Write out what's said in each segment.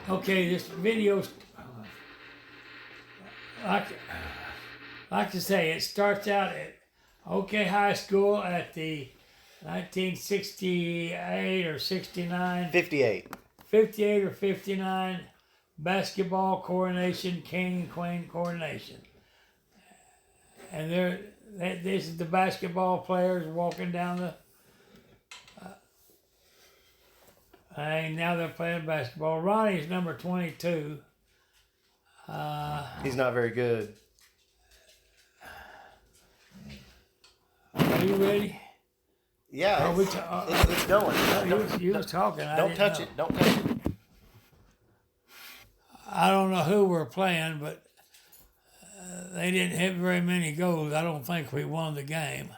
Okay, this video, like, like I say, it starts out at OK High School at the 1968 or 69, 58. 58 or 59 basketball coronation, king and queen coronation. And this is the basketball players walking down the thing. Now they're playing basketball. Ronnie's number 22. He's not very good. Are you ready? Yeah, it's going. You was talking. Don't touch it. Don't touch it. I don't know who we're playing, but they didn't hit very many goals. I don't think we won the game.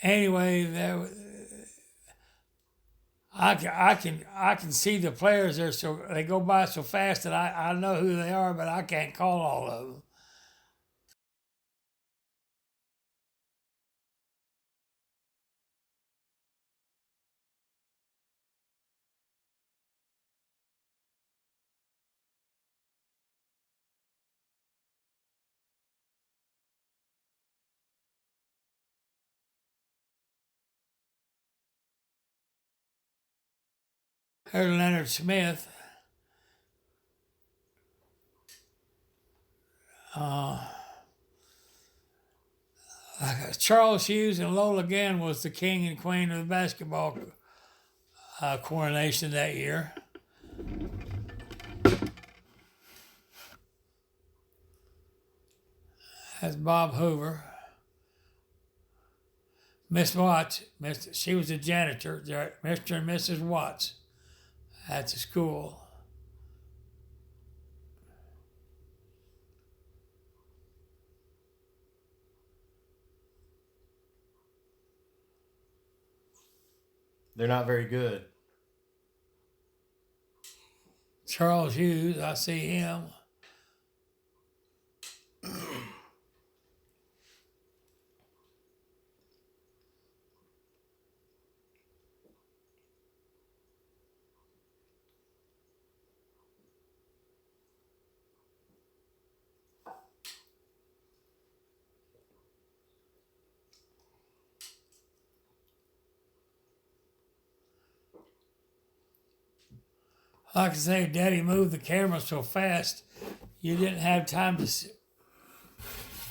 Anyway, I can see the players there, so they go by so fast that I know who they are, but I can't call all of them. There's Leonard Smith. Charles Hughes and Lola Gann was the king and queen of the basketball coronation that year. That's Bob Hoover. Miss Watts, she was a janitor, Mr. and Mrs. Watts at the school. They're not very good. Charles Hughes, I see him. Like I say, Daddy moved the camera so fast, you didn't have time to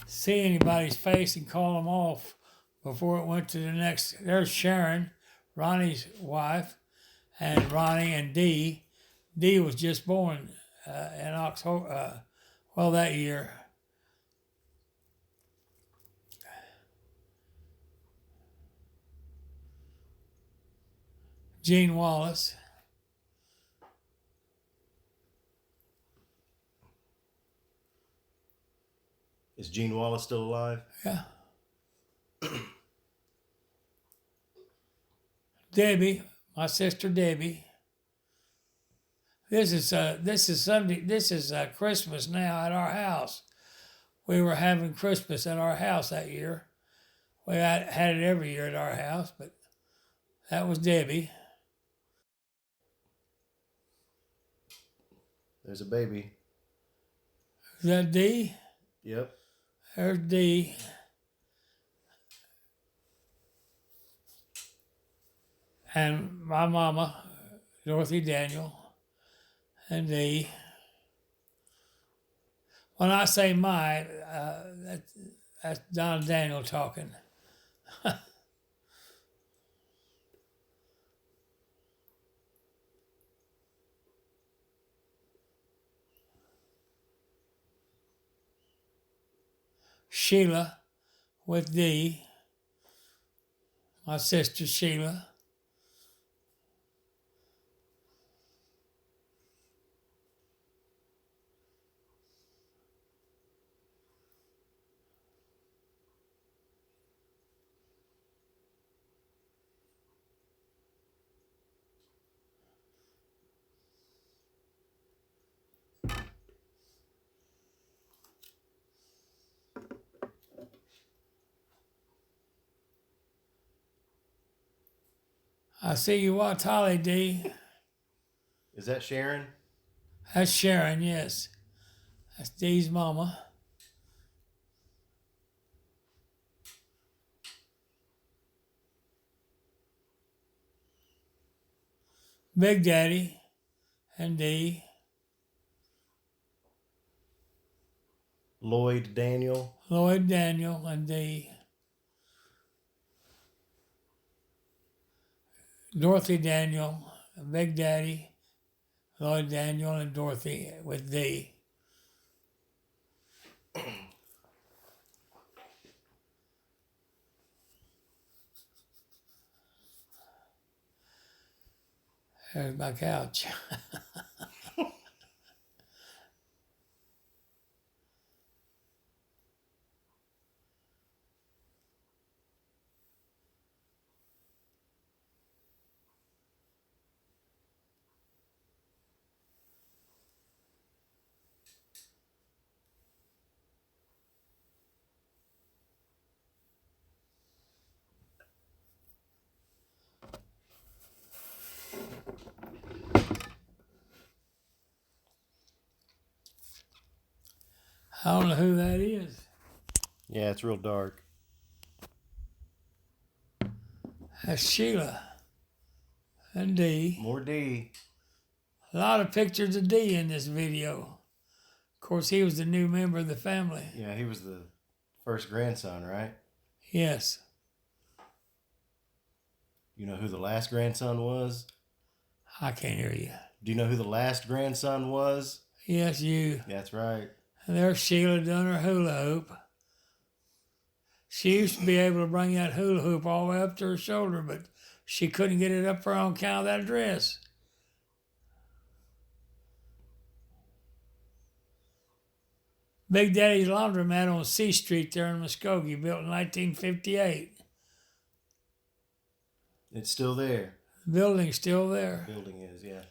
see anybody's face and call them off before it went to the next. There's Sharon, Ronnie's wife, and Ronnie and Dee. Dee was just born in October, that year. Gene Wallace. Is Gene Wallace still alive? Yeah. Debbie, my sister Debbie. This is Sunday. This is Christmas now at our house. We were having Christmas at our house that year. We had it every year at our house, but that was Debbie. There's a baby. Is that Dee? Yep. There's Dee. And my mama, Dorothy Daniel, and Dee. When I say my, that's Don Daniel talking. Sheila with Dee, my sister Sheila. I see you watch Holly D. Is that Sharon? That's Sharon, yes. That's Dee's mama. Big Daddy and Dee. Lloyd Daniel. Lloyd Daniel and Dee. Dorothy Daniel, Big Daddy, Lloyd Daniel, and Dorothy with Dee. There's my couch. I don't know who that is. Yeah, it's real dark. That's Sheila and Dee. More D. A lot of pictures of Dee in this video. Of course, he was the new member of the family. Yeah, he was the first grandson, right? Yes. You know who the last grandson was? I can't hear you. Do you know who the last grandson was? Yes, you. That's right. And there's Sheila doing her hula hoop. She used to be able to bring that hula hoop all the way up to her shoulder, but she couldn't get it up her on account of that dress. Big Daddy's Laundromat on C Street there in Muskogee, built in 1958. It's still there. The building's still there. The building is, yeah.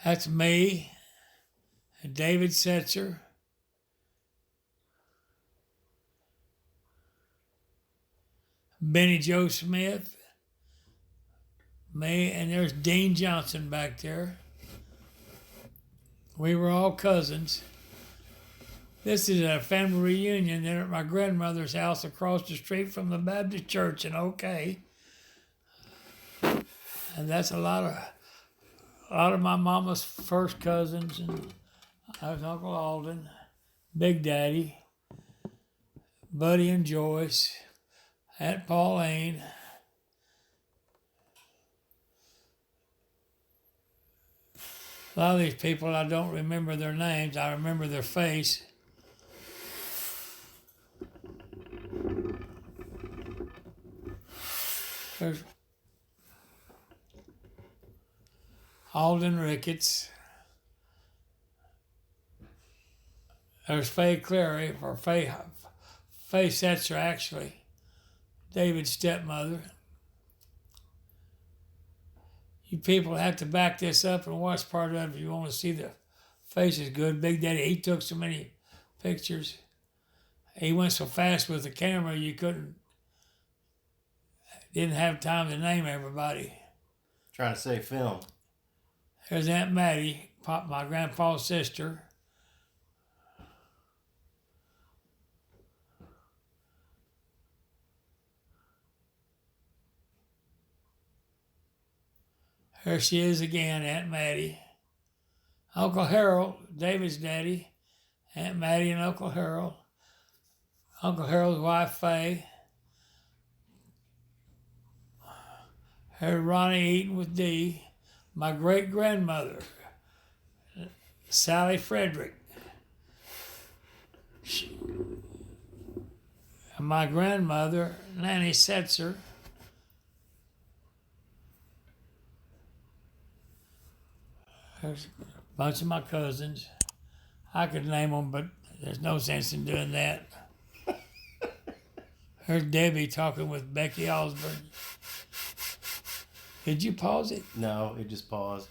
That's me and David Setzer. Benny Joe Smith. Me, and there's Dean Johnson back there. We were all cousins. This is a family reunion there at my grandmother's house across the street from the Baptist church in OK. And that's a lot of my mama's first cousins, and I was Uncle Alden, Big Daddy, Buddy and Joyce, Aunt Pauline. A lot of these people, I don't remember their names. I remember their face. There's Alden Ricketts. There's Faye Clary, or Faye Setzer, actually, David's stepmother. You people have to back this up and watch part of it if you want to see the faces good. Big Daddy, he took so many pictures. He went so fast with the camera, didn't have time to name everybody. Trying to say film. There's Aunt Mattie, my grandpa's sister. Here she is again, Aunt Mattie. Uncle Harold, David's daddy, Aunt Mattie and Uncle Harold. Uncle Harold's wife, Faye. Here's Ronnie Eaton with Dee. My great-grandmother, Sally Frederick. And my grandmother, Nanny Setzer. There's a bunch of my cousins. I could name them, but there's no sense in doing that. There's Debbie talking with Becky Osborne. Did you pause it? No, it just paused.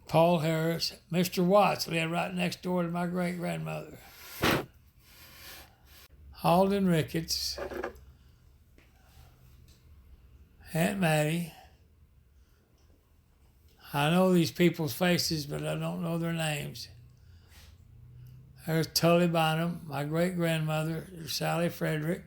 Paul Harris. Mr. Watts lived right next door to my great-grandmother. Alden Ricketts. Aunt Mattie. I know these people's faces, but I don't know their names. There's Tully Bynum, my great-grandmother, Sally Frederick.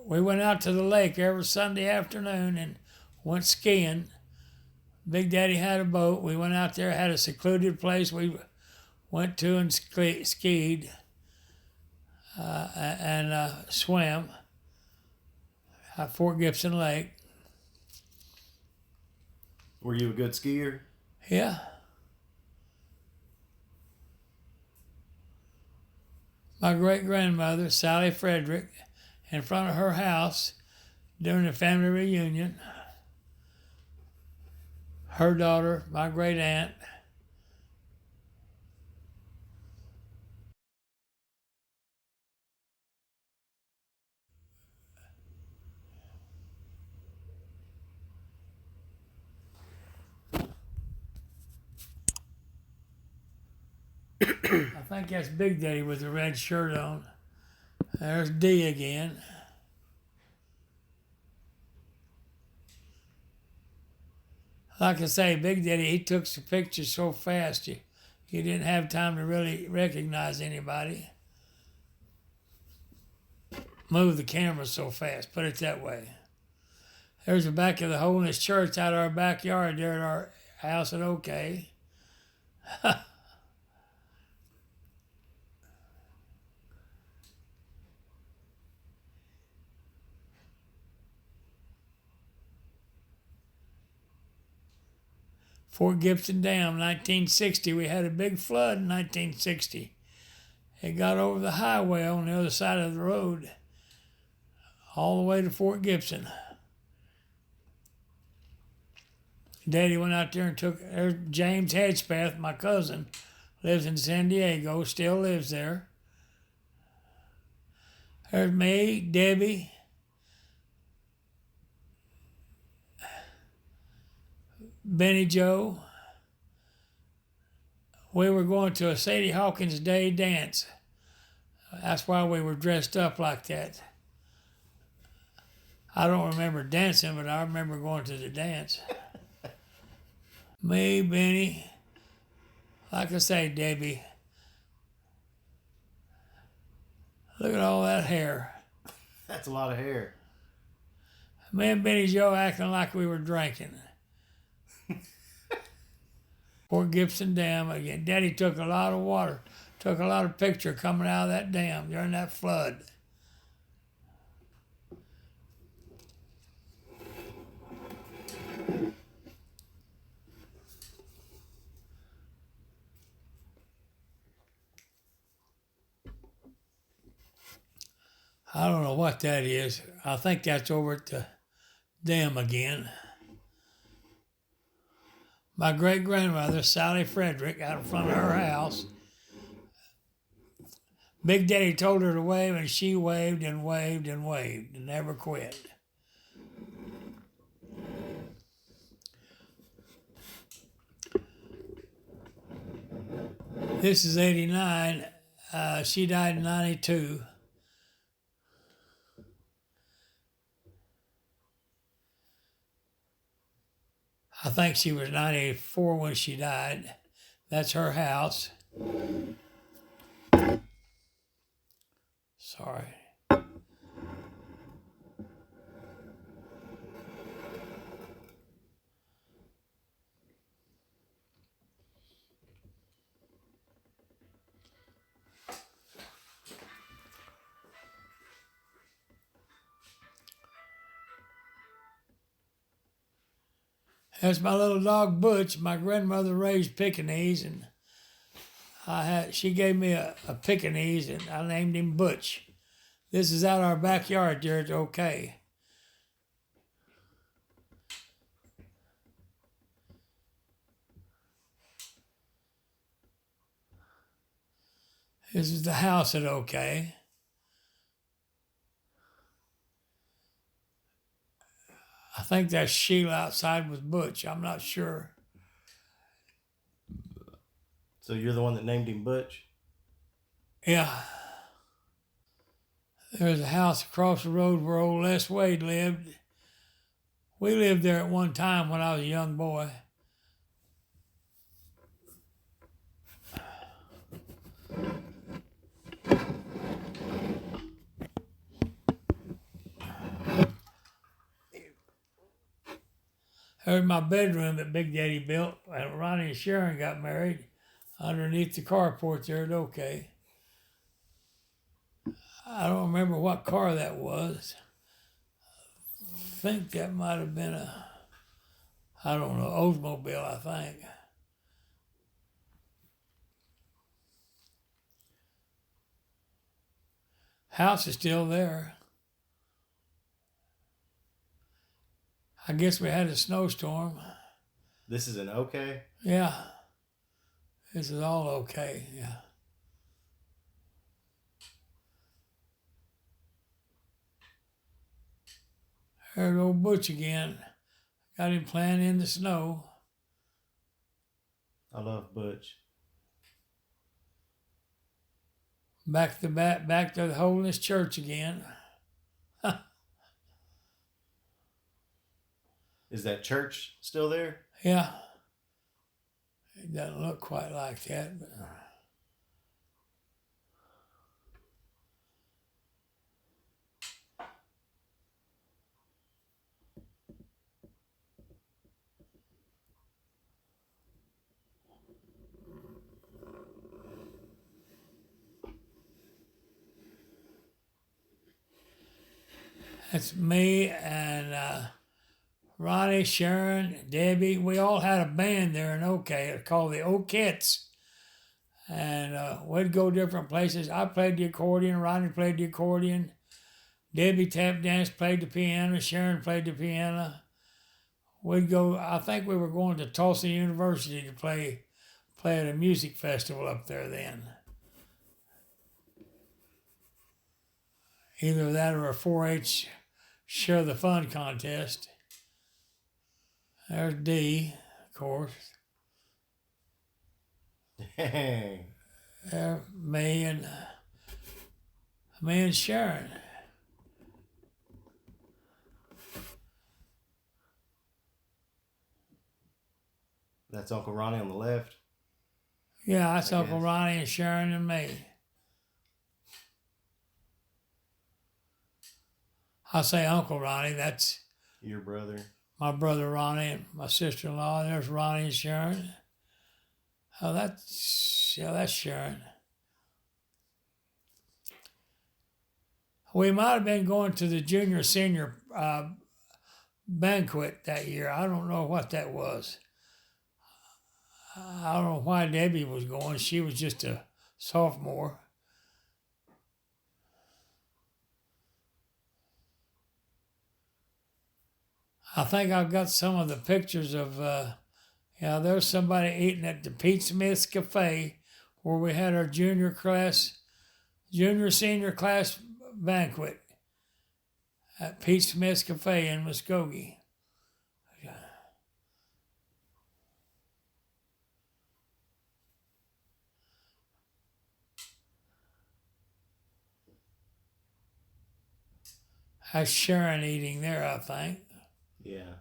We went out to the lake every Sunday afternoon and went skiing. Big Daddy had a boat. We went out there, had a secluded place we went to and skied and swam at Fort Gibson Lake. Were you a good skier? Yeah. My great-grandmother, Sally Frederick, in front of her house during the family reunion. Her daughter, my great aunt. I think that's Big Daddy with the red shirt on. There's D again. Like I say, Big Daddy, he took some pictures so fast, you didn't have time to really recognize anybody. Move the camera so fast, put it that way. There's the back of the Holiness Church out of our backyard there at our house at OK. Fort Gibson Dam, 1960. We had a big flood in 1960. It got over the highway on the other side of the road, all the way to Fort Gibson. Daddy went out there and there's James Hedgepeth, my cousin, lives in San Diego, still lives there. There's me, Debbie, Benny Joe. We were going to a Sadie Hawkins Day dance. That's why we were dressed up like that. I don't remember dancing, but I remember going to the dance. Me, Benny, like I say, Debbie. Look at all that hair. That's a lot of hair. Me and Benny Joe acting like we were drinking. Fort Gibson Dam again. Daddy took a lot of water, took a lot of picture coming out of that dam during that flood. I don't know what that is. I think that's over at the dam again. My great-grandmother, Sally Frederick, out in front of her house. Big Daddy told her to wave, and she waved and waved and waved and never quit. This is 89. She died in 92. I think she was 94 when she died. That's her house. Sorry. That's my little dog Butch. My grandmother raised Pekingese, and she gave me a Pekingese, and I named him Butch. This is out our backyard there. It's okay. This is the house at OK. I think that's Sheila outside with Butch. I'm not sure. So you're the one that named him Butch? Yeah. There's a house across the road where old Les Wade lived. We lived there at one time when I was a young boy. There's my bedroom that Big Daddy built, and Ronnie and Sharon got married underneath the carport there at OK. I don't remember what car that was. I think that might have been I don't know, Oldsmobile, I think. House is still there. I guess we had a snowstorm. This is an OK? Yeah. This is all OK, yeah. There's old Butch again. Got him playing in the snow. I love Butch. Back to the Holiness Church again. Is that church still there? Yeah. It doesn't look quite like that, but that's me and Ronnie, Sharon, Debbie. We all had a band there in OK called the Okettes. And we'd go different places. I played the accordion, Ronnie played the accordion, Debbie tap danced, played the piano, Sharon played the piano. We'd go, I think we were going to Tulsa University to play at a music festival up there then. Either that or a 4-H Share the Fun contest. There's D, of course. Dang. There, me and Sharon. That's Uncle Ronnie on the left? Yeah, that's Uncle Ronnie and Sharon and me. I say Uncle Ronnie, that's Your brother? my brother Ronnie and my sister-in-law. There's Ronnie and Sharon. Oh, that's Sharon. We might have been going to the junior senior banquet that year. I don't know what that was. I don't know why Debbie was going. She was just a sophomore. I think I've got some of the pictures of, there's somebody eating at the Pete Smith's Cafe where we had our junior senior class banquet at Pete Smith's Cafe in Muskogee. That's Sharon eating there, I think. Yeah.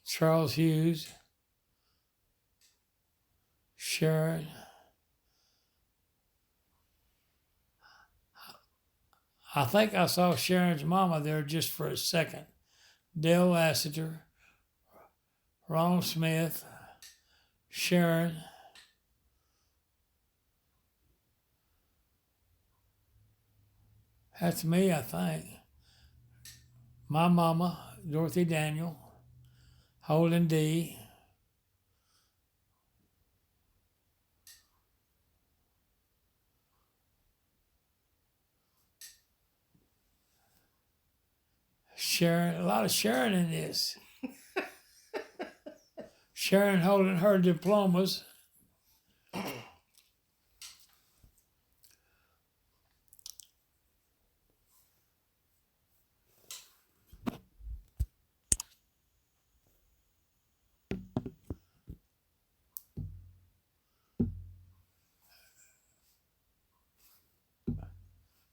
Charles Hughes, Sharon. I think I saw Sharon's mama there just for a second. Dale Lassiter, Ronald Smith, Sharon. That's me, I think. my mama, Dorothy Daniel, Holden D., Sharon, a lot of Sharon in this. Sharon holding her diplomas.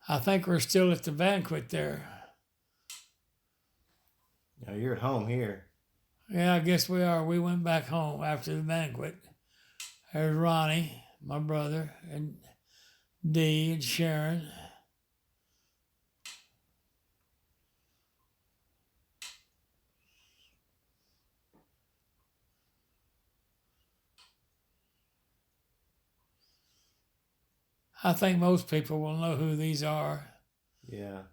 I think we're still at the banquet there. Now you're at home here. Yeah, I guess we are. We went back home after the banquet. There's Ronnie, my brother, and Dee and Sharon. I think most people will know who these are. Yeah.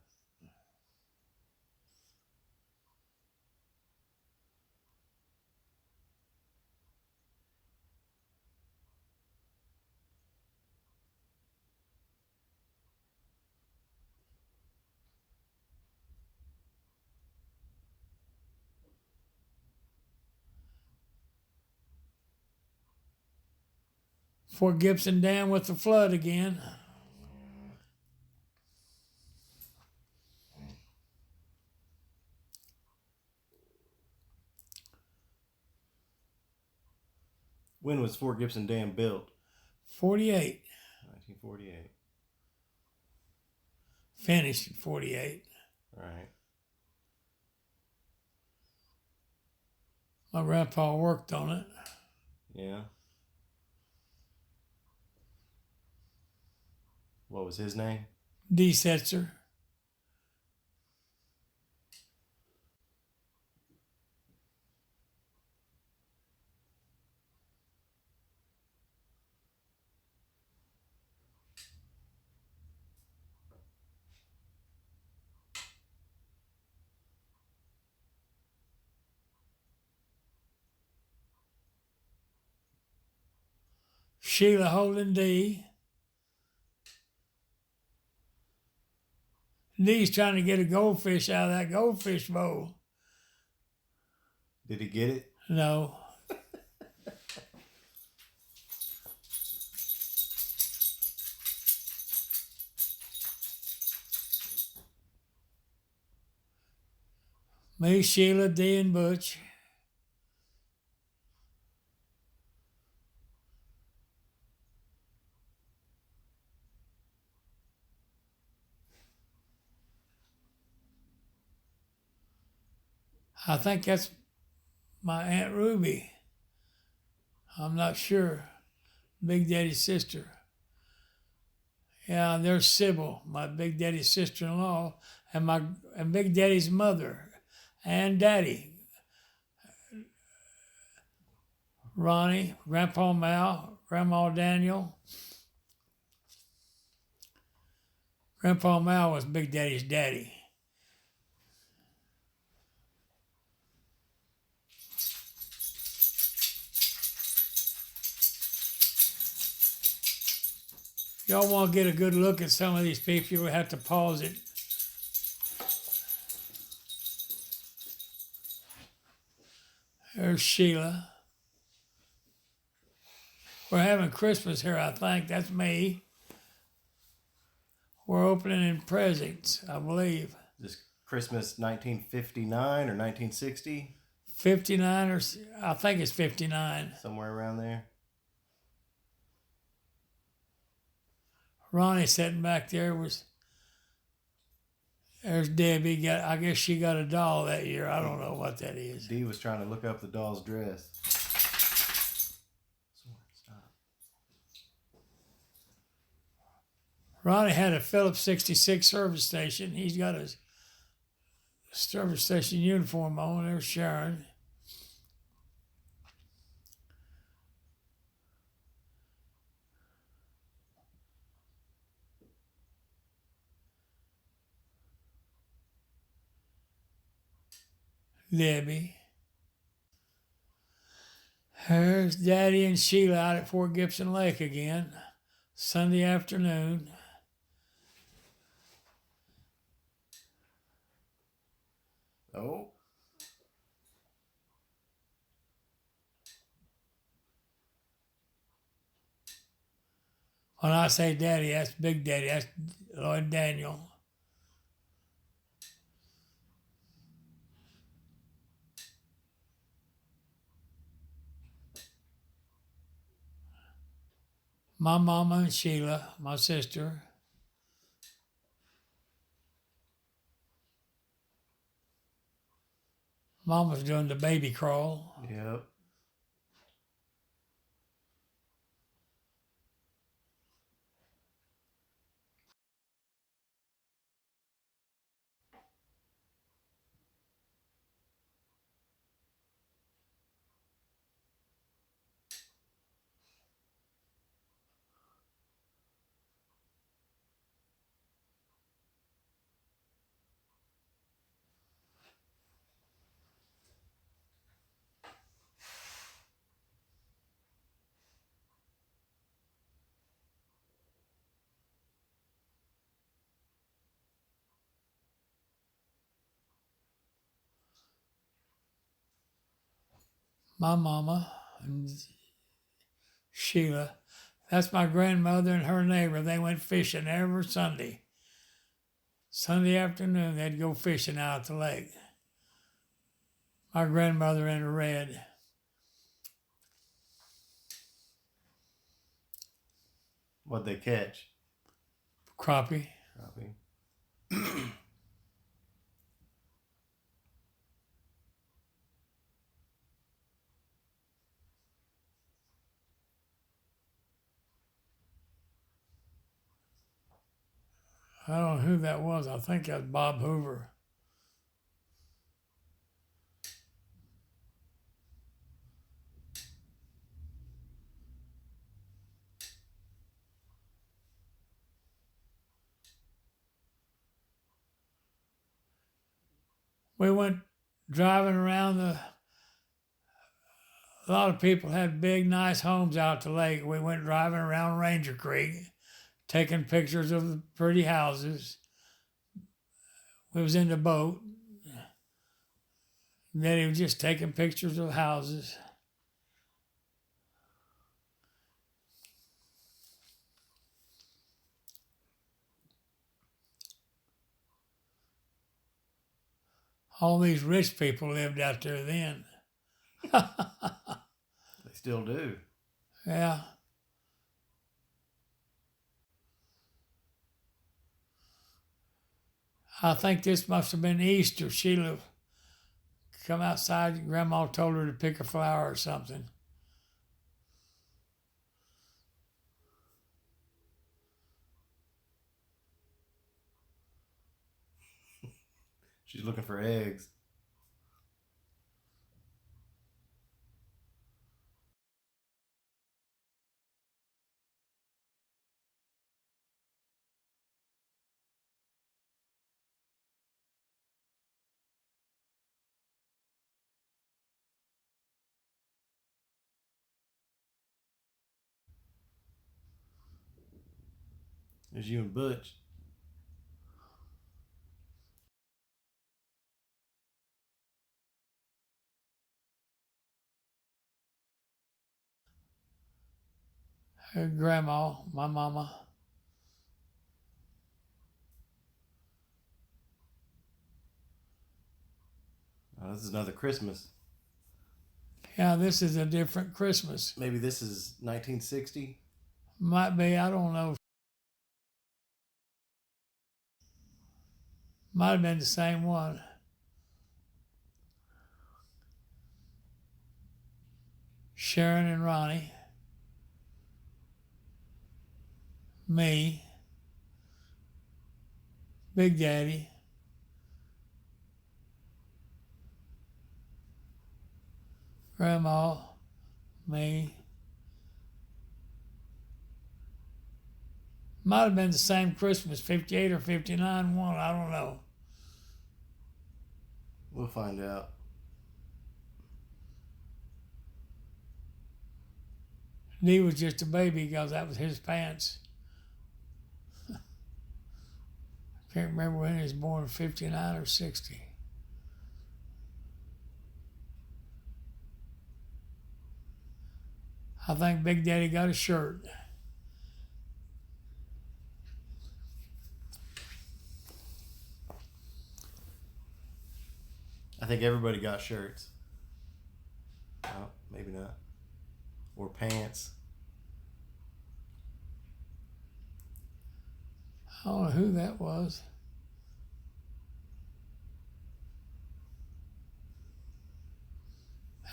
Fort Gibson Dam with the flood again. When was Fort Gibson Dam built? 48. 1948. Finished in 48. Right. My grandpa worked on it. Yeah. What was his name? D. Setzer. Sheila Holden D. Dee's trying to get a goldfish out of that goldfish bowl. Did he get it? No. Me, Sheila, Dee, and Butch. I think that's my Aunt Ruby. I'm not sure. Big Daddy's sister. Yeah, there's Sybil, my Big Daddy's sister-in-law, and Big Daddy's mother and Daddy. Ronnie, Grandpa Mal, Grandma Daniel. Grandpa Mal was Big Daddy's daddy. Y'all want to get a good look at some of these people, you would have to pause it. There's Sheila. We're having Christmas here, I think. That's me. We're opening presents, I believe. This Christmas 1959 or 1960? 59 or I think it's 59. Somewhere around there. Ronnie sitting back there there's Debbie. I guess she got a doll that year. I don't know what that is. Dee was trying to look up the doll's dress. Stop. Ronnie had a Phillips 66 service station. He's got a service station uniform on. There's Sharon. Debbie. There's Daddy and Sheila out at Fort Gibson Lake again, Sunday afternoon. Oh. When I say Daddy, that's Big Daddy. That's Lloyd Daniel. My mama and Sheila, my sister. Mama's doing the baby crawl. Yep. My mama and Sheila. That's my grandmother and her neighbor. They went fishing every Sunday. Sunday afternoon, they'd go fishing out at the lake. My grandmother in the red. What'd they catch? Crappie. Crappie. I don't know who that was. I think that's Bob Hoover. We went driving around a lot of people had big, nice homes out the lake. We went driving around Ranger Creek, taking pictures of the pretty houses. We was in the boat. And then he was just taking pictures of houses. All these rich people lived out there then. They still do. Yeah. I think this must have been Easter. Sheila come outside. Grandma told her to pick a flower or something. She's looking for eggs. There's you and Butch. Her grandma, my mama. Oh, this is another Christmas. Yeah, this is a different Christmas. Maybe this is 1960. Might be, I don't know. Might have been the same one. Sharon and Ronnie. Me. Big Daddy. Grandma. Me. Might have been the same Christmas, 58 or 59 one, I don't know. We'll find out. Dee was just a baby because that was his pants. Can't remember when he was born, 59 or 60. I think Big Daddy got a shirt. I think everybody got shirts. Oh, maybe not. Or pants. I don't know who that was.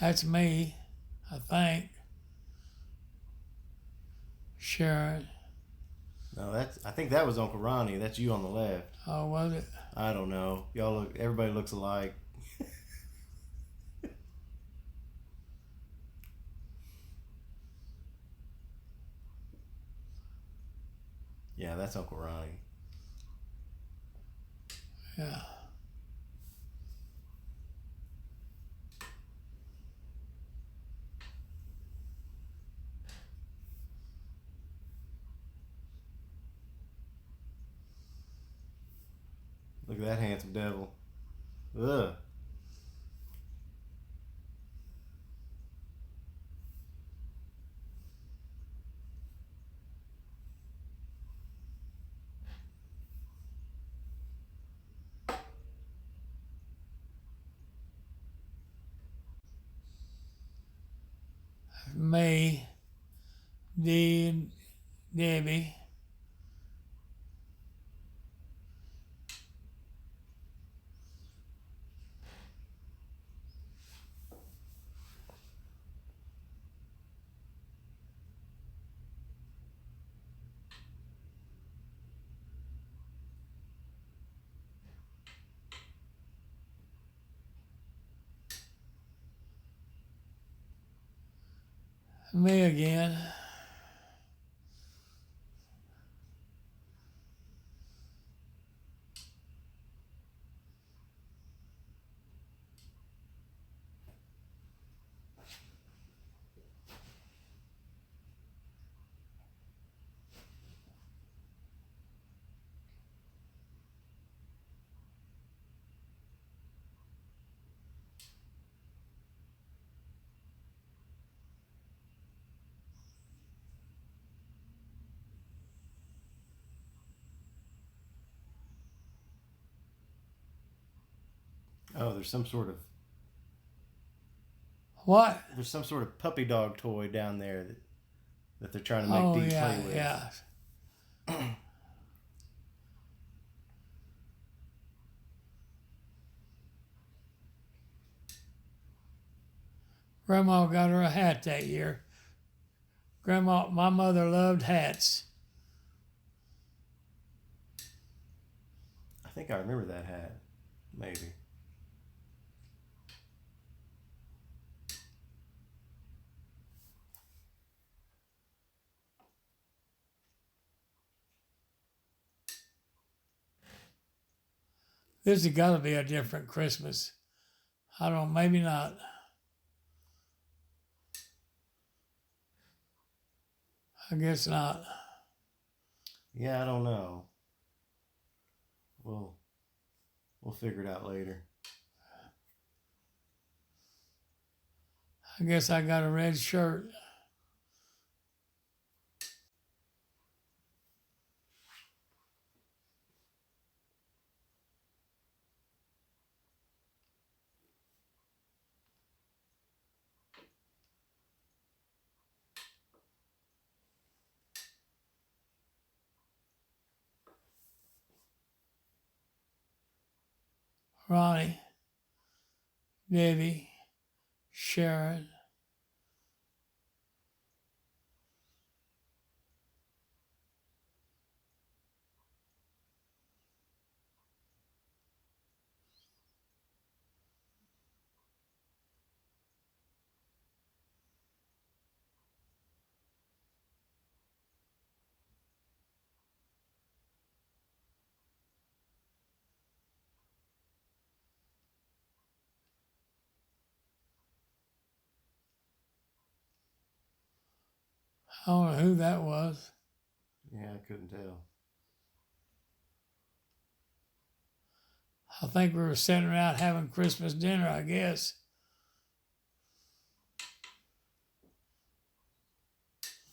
That's me, I think. Sharon. No, I think that was Uncle Ronnie. That's you on the left. Oh, was it? I don't know. Y'all look. Everybody looks alike. Yeah, that's Uncle Ronnie. Yeah. Look at that handsome devil. Ugh. Me, Dee, and Debbie. Me again. Oh, there's some sort of What? puppy dog toy down there that they're trying to make Oh, Dee yeah, play with. yeah. Grandma got her a hat that year. My mother loved hats. I think I remember that hat. Maybe. This has got to be a different Christmas. I don't know, maybe not. I guess not. Yeah, I don't know. We'll figure it out later. I guess I got a red shirt. Ronnie, Debbie, Sharon. I don't know who that was. Yeah, I couldn't tell. I think we were sitting around having Christmas dinner, I guess.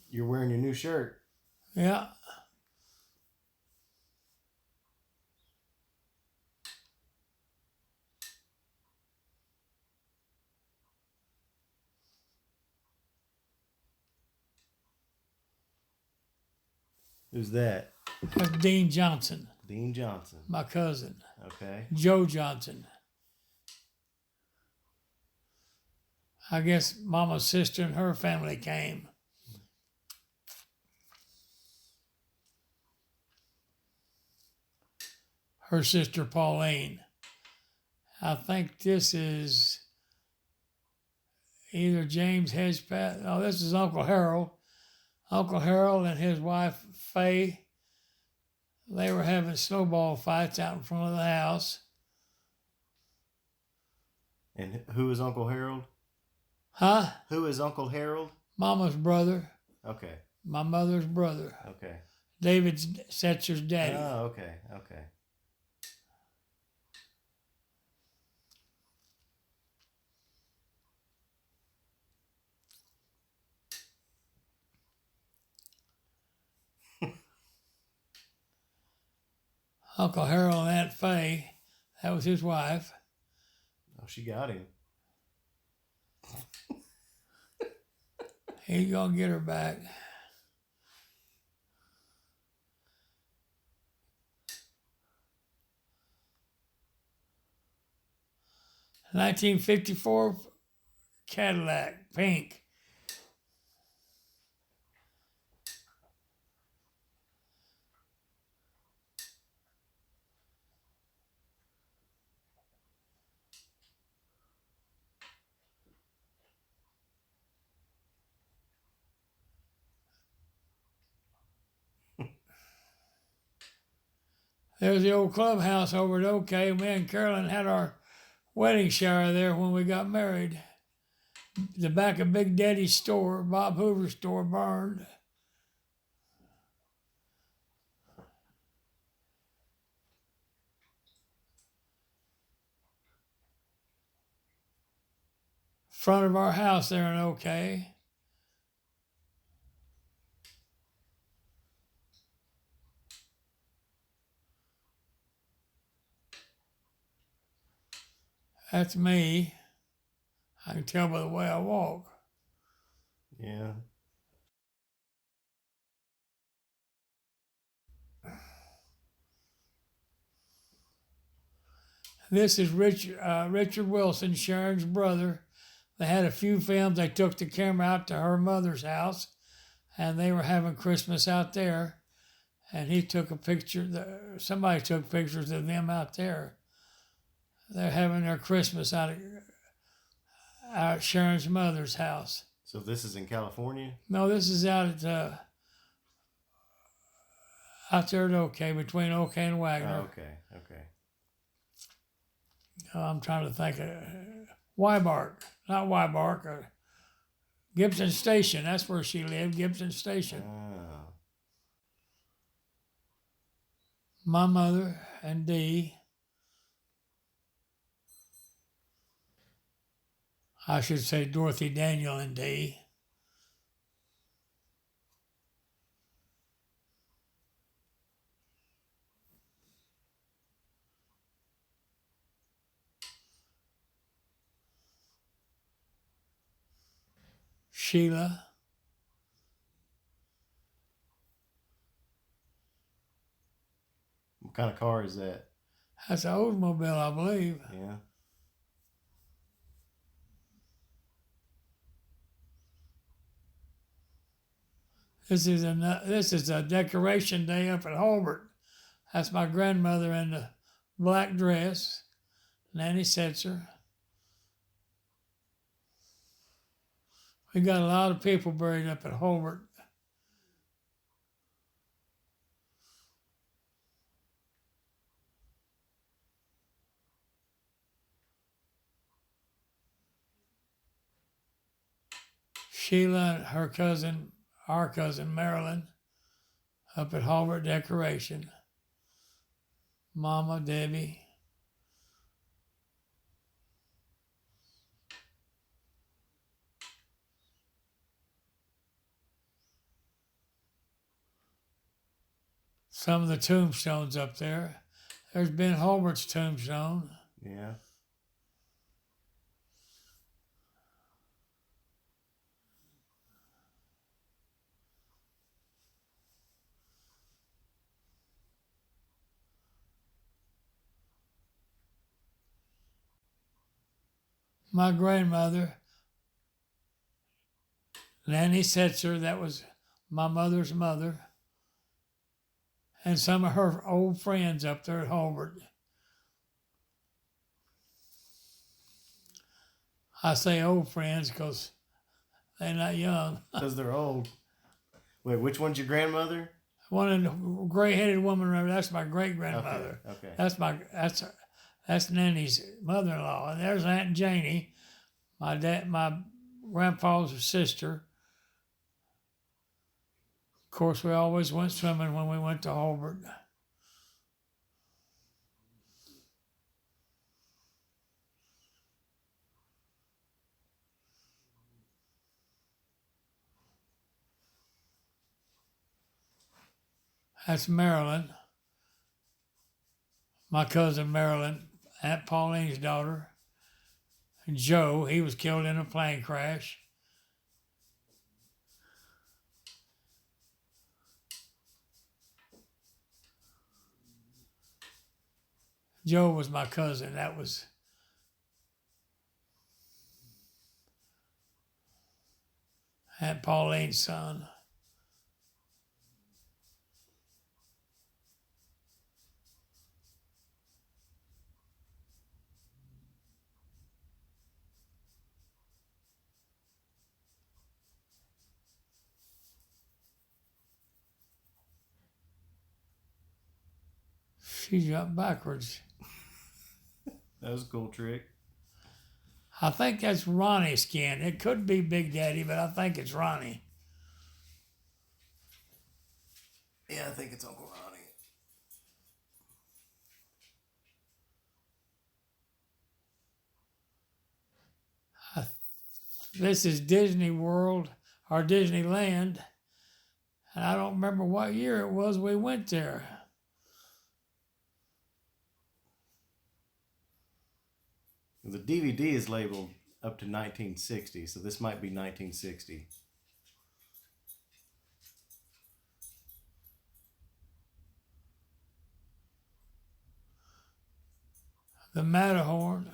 You're wearing your new shirt. Yeah. Who's that? That's Dean Johnson, Dean Johnson. my cousin. Okay. Joe Johnson. I guess Mama's sister and her family came. Her sister Pauline. I think this is either James Hedgepath. Oh, this is Uncle Harold. Uncle Harold and his wife Faye. They were having snowball fights out in front of the house. And who is Uncle Harold? Huh? Who is Uncle Harold? Mama's brother. Okay. My mother's brother. Okay. David Setzer's daddy. Oh, okay. Okay. Uncle Harold and Aunt Faye. That was his wife. Oh, she got him. He's gonna get her back. (1954) Cadillac, pink. There's the old clubhouse over at OK. Me and Carolyn had our wedding shower there when we got married. The back of Big Daddy's store, Bob Hoover's store, burned. Front of our house there in OK. That's me. I can tell by the way I walk. Yeah. This is Richard Wilson, Sharon's brother. They had a few films. They took the camera out to her mother's house, and they were having Christmas out there. And he took a picture. Somebody took pictures of them out there. They're having their Christmas out at Sharon's mother's house. So this is in California? No, this is out at out there at OK, between OK and Wagner. Oh, okay. Okay. I'm trying to think of Wybark, not Wybark. Gibson Station. That's where she lived. Gibson Station. Oh. My mother and Dee. I should say Dorothy, Daniel, and Dee. Sheila. What kind of car is that? That's an Oldsmobile, I believe. Yeah. This is a decoration day up at Holbert. That's my grandmother in the black dress, Nanny Setzer. We got a lot of people buried up at Holbert. Sheila and her cousin our cousin Marilyn up at Halbert Decoration. Mama, Debbie. Some of the tombstones up there. There's Ben Halbert's tombstone. Yeah. My grandmother, Nanny Setzer, that was my mother's mother, and some of her old friends up there at Halbert. I say old friends because they're not young. Because they're old. Wait, which one's your grandmother? One of the gray-headed woman, that's my great-grandmother. Okay. That's Nanny's mother-in-law. And there's Aunt Janie, my grandpa's sister. Of course, we always went swimming when we went to Halbert. That's Marilyn, my cousin Marilyn, Aunt Pauline's daughter. And Joe, he was killed in a plane crash. Joe was my cousin. That was Aunt Pauline's son. She jumped backwards. That was a cool trick. I think that's Ronnie's skin. It could be Big Daddy, but I think it's Ronnie. Yeah, I think it's Uncle Ronnie. This is Disney World or Disneyland, and I don't remember what year it was we went there. The DVD is labeled up to 1960, so this might be 1960. The Matterhorn.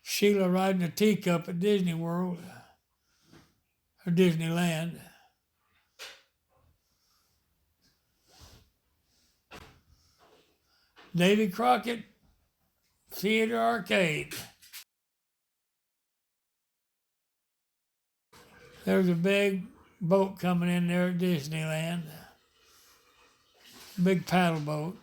Sheila riding a teacup at Disney World or Disneyland. Davy Crockett Theater Arcade. There's a big boat coming in there at Disneyland. Big paddle boat.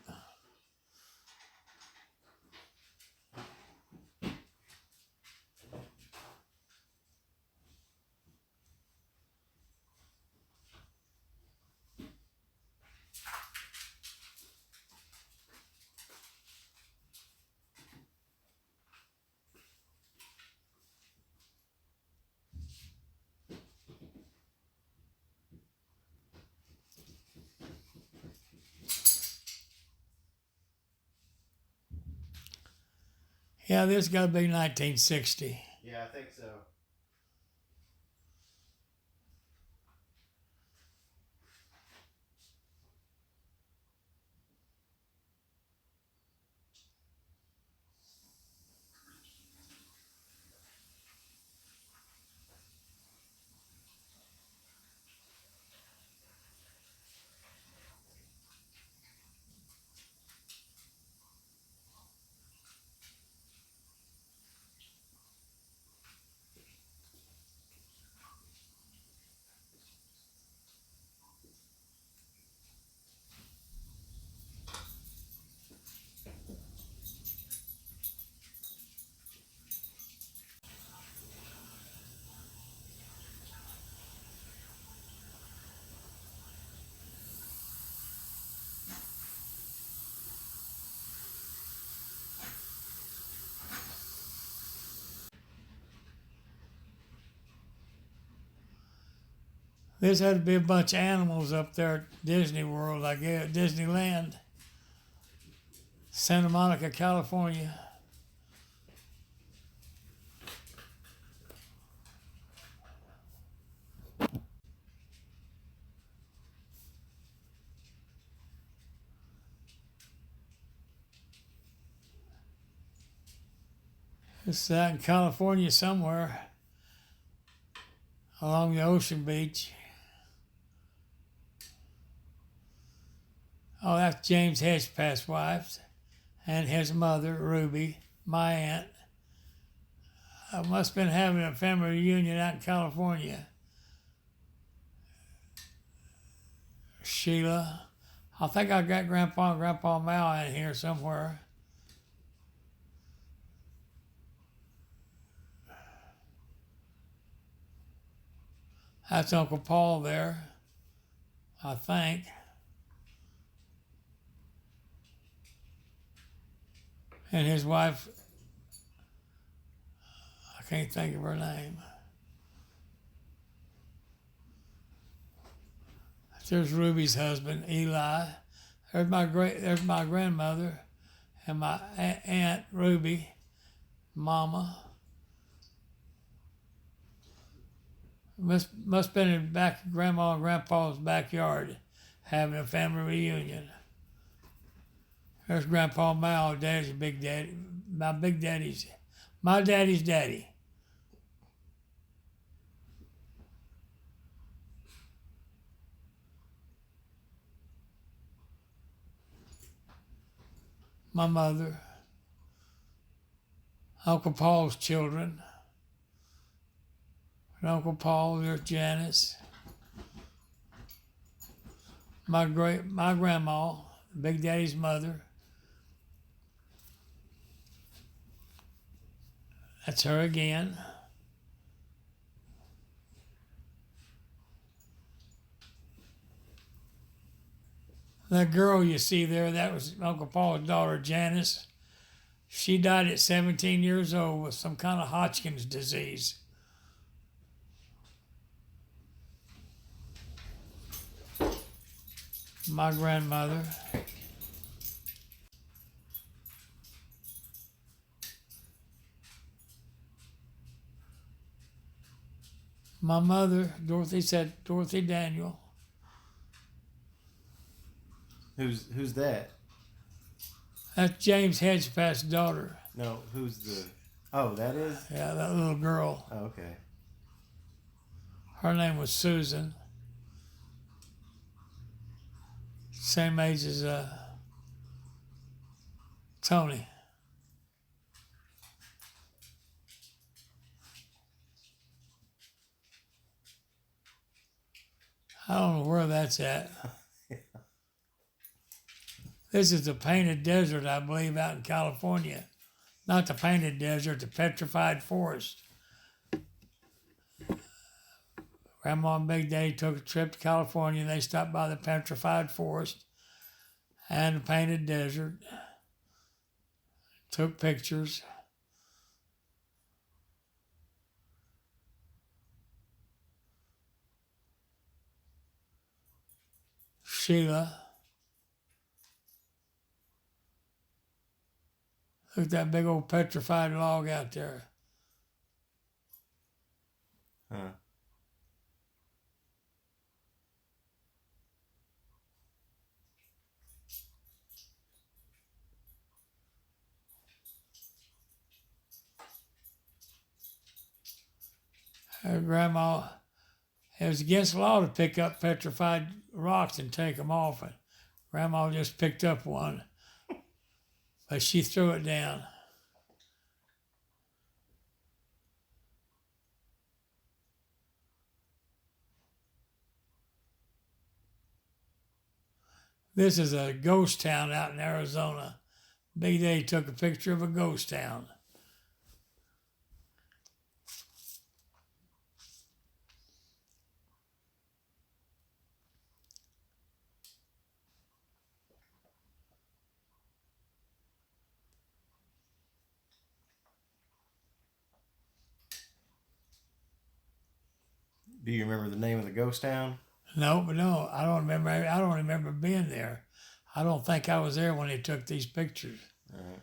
Yeah, this got to be 1960. Yeah, I think so. This had to be a bunch of animals up there at Disney World, I guess, Disneyland, Santa Monica, California. It's out in California somewhere along the ocean beach. Oh, that's James Hedgepeth's wife and his mother, Ruby, my aunt. I must have been having a family reunion out in California. Sheila. I think I got Grandpa and Grandpa Mal in here somewhere. That's Uncle Paul there, I think. And his wife, I can't think of her name. There's Ruby's husband, Eli. There's my grandmother and my aunt Ruby, Mama. Must been in back Grandma and Grandpa's backyard, having a family reunion. There's Grandpa Mal, Daddy's big daddy, my daddy's daddy. My mother, Uncle Paul's children. And Uncle Paul, there's Janice. My grandma, Big Daddy's mother. That's her again. That girl you see there, that was Uncle Paul's daughter, Janice. She died at 17 years old with some kind of Hodgkin's disease. My grandmother. My mother, Dorothy Daniel. Who's that? That's James Hedgepeth's daughter. No, who's the? Oh, that is. Yeah, that little girl. Oh, okay. Her name was Susan. Same age as Tony. I don't know where that's at. This is the Painted Desert, I believe, out in California. Not the Painted Desert, the Petrified Forest. Grandma and Big Daddy took a trip to California. They stopped by the Petrified Forest and the Painted Desert. Took pictures. Sheila. Look at that big old petrified log out there. Huh. Her grandma, it was against the law to pick up petrified rocks and take them off. And grandma just picked up one, but she threw it down. This is a ghost town out in Arizona. Big Day took a picture of a ghost town. Do you remember the name of the ghost town? No, but no, I don't remember. I don't remember being there. I don't think I was there when they took these pictures. All right.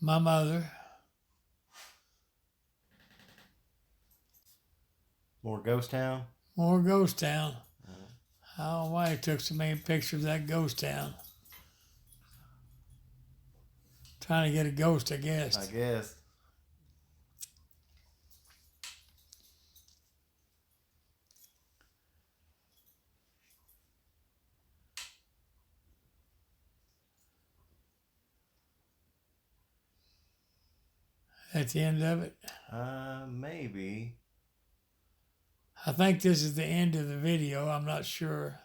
My mother. More ghost town? More ghost town. I don't know why they took so many pictures of that ghost town. Trying to get a ghost, I guess. I guess. At the end of it. Maybe. I think this is the end of the video. I'm not sure.